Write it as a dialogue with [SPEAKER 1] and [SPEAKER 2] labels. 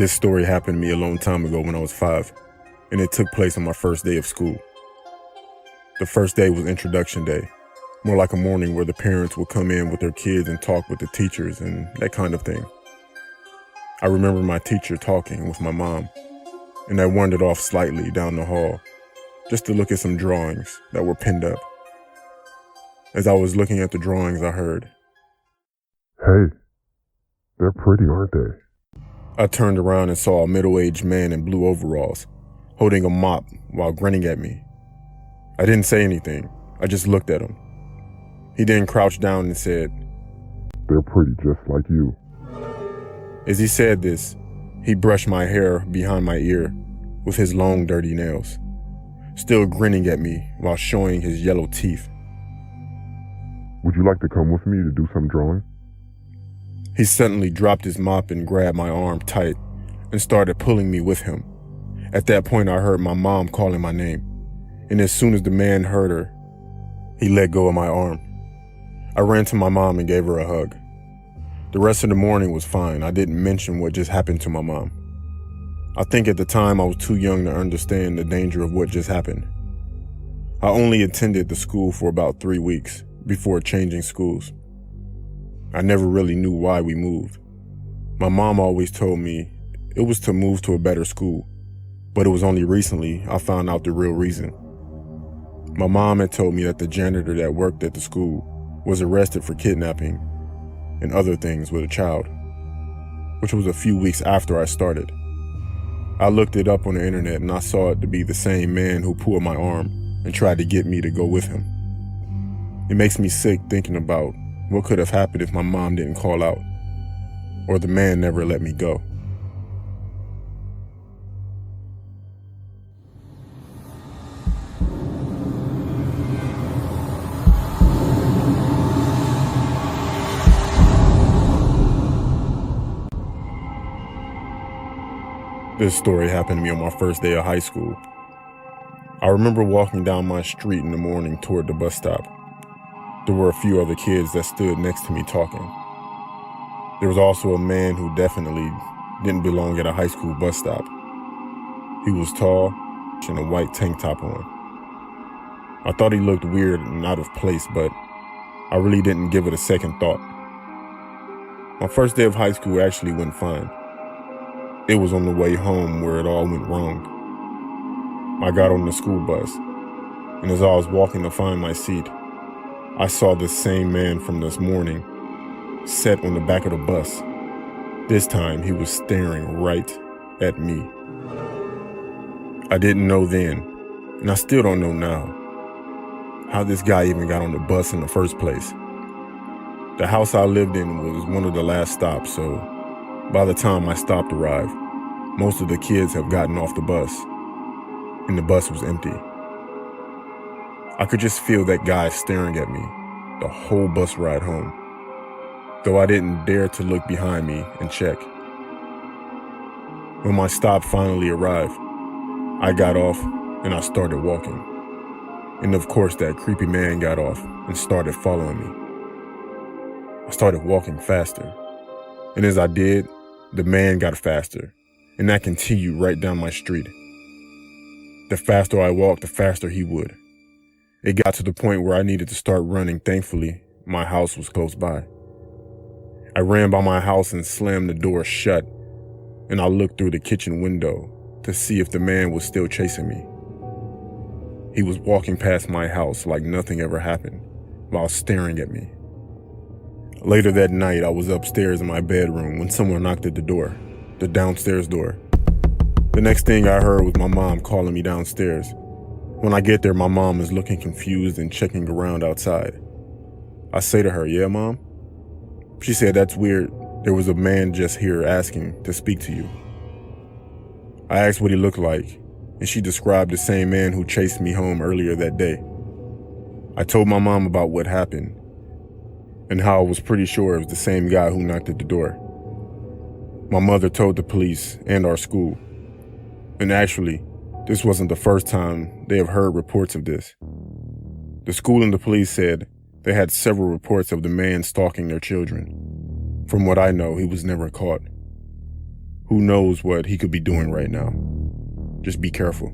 [SPEAKER 1] This story happened to me a long time ago when I was 5, and it took place on my first day of school. The first day was introduction day, more like a morning where the parents would come in with their kids and talk with the teachers and that kind of thing. I remember my teacher talking with my mom, and I wandered off slightly down the hall just to look at some drawings that were pinned up. As I was looking at the drawings, I heard,
[SPEAKER 2] "Hey, they're pretty, aren't they?"
[SPEAKER 1] I turned around and saw a middle-aged man in blue overalls, holding a mop while grinning at me. I didn't say anything, I just looked at him. He then crouched down and said,
[SPEAKER 2] "They're pretty just like you."
[SPEAKER 1] As he said this, he brushed my hair behind my ear with his long, dirty nails, still grinning at me while showing his yellow teeth.
[SPEAKER 2] "Would you like to come with me to do some drawing?"
[SPEAKER 1] He suddenly dropped his mop and grabbed my arm tight and started pulling me with him. At that point, I heard my mom calling my name, and as soon as the man heard her, he let go of my arm. I ran to my mom and gave her a hug. The rest of the morning was fine. I didn't mention what just happened to my mom. I think at the time I was too young to understand the danger of what just happened. I only attended the school for about 3 weeks before changing schools. I never really knew why we moved. My mom always told me it was to move to a better school, but it was only recently I found out the real reason. My mom had told me that the janitor that worked at the school was arrested for kidnapping and other things with a child, which was a few weeks after I started. I looked it up on the internet and I saw it to be the same man who pulled my arm and tried to get me to go with him. It makes me sick thinking about what could have happened if my mom didn't call out, or the man never let me go. This story happened to me on my first day of high school. I remember walking down my street in the morning toward the bus stop. There were a few other kids that stood next to me talking. There was also a man who definitely didn't belong at a high school bus stop. He was tall and a white tank top on. I thought he looked weird and out of place, but I really didn't give it a second thought. My first day of high school actually went fine. It was on the way home where it all went wrong. I got on the school bus, and as I was walking to find my seat, I saw the same man from this morning sat on the back of the bus. This time he was staring right at me. I didn't know then, and I still don't know now, how this guy even got on the bus in the first place. The house I lived in was one of the last stops, so by the time my stop arrived, most of the kids have gotten off the bus, and the bus was empty. I could just feel that guy staring at me the whole bus ride home, though I didn't dare to look behind me and check. When my stop finally arrived, I got off and I started walking. And of course that creepy man got off and started following me. I started walking faster, and as I did, the man got faster, and that continued right down my street. The faster I walked, the faster he would. It got to the point where I needed to start running. Thankfully, my house was close by. I ran by my house and slammed the door shut, and I looked through the kitchen window to see if the man was still chasing me. He was walking past my house like nothing ever happened, while staring at me. Later that night, I was upstairs in my bedroom when someone knocked at the door, the downstairs door. The next thing I heard was my mom calling me downstairs. When I get there, my mom is looking confused and checking around outside. I say to her, "Yeah, Mom?" She said, "That's weird. There was a man just here asking to speak to you." I asked what he looked like, and she described the same man who chased me home earlier that day. I told my mom about what happened and how I was pretty sure it was the same guy who knocked at the door. My mother told the police and our school. And actually, this wasn't the first time they have heard reports of this. The school and the police said they had several reports of the man stalking their children. From what I know, he was never caught. Who knows what he could be doing right now? Just be careful.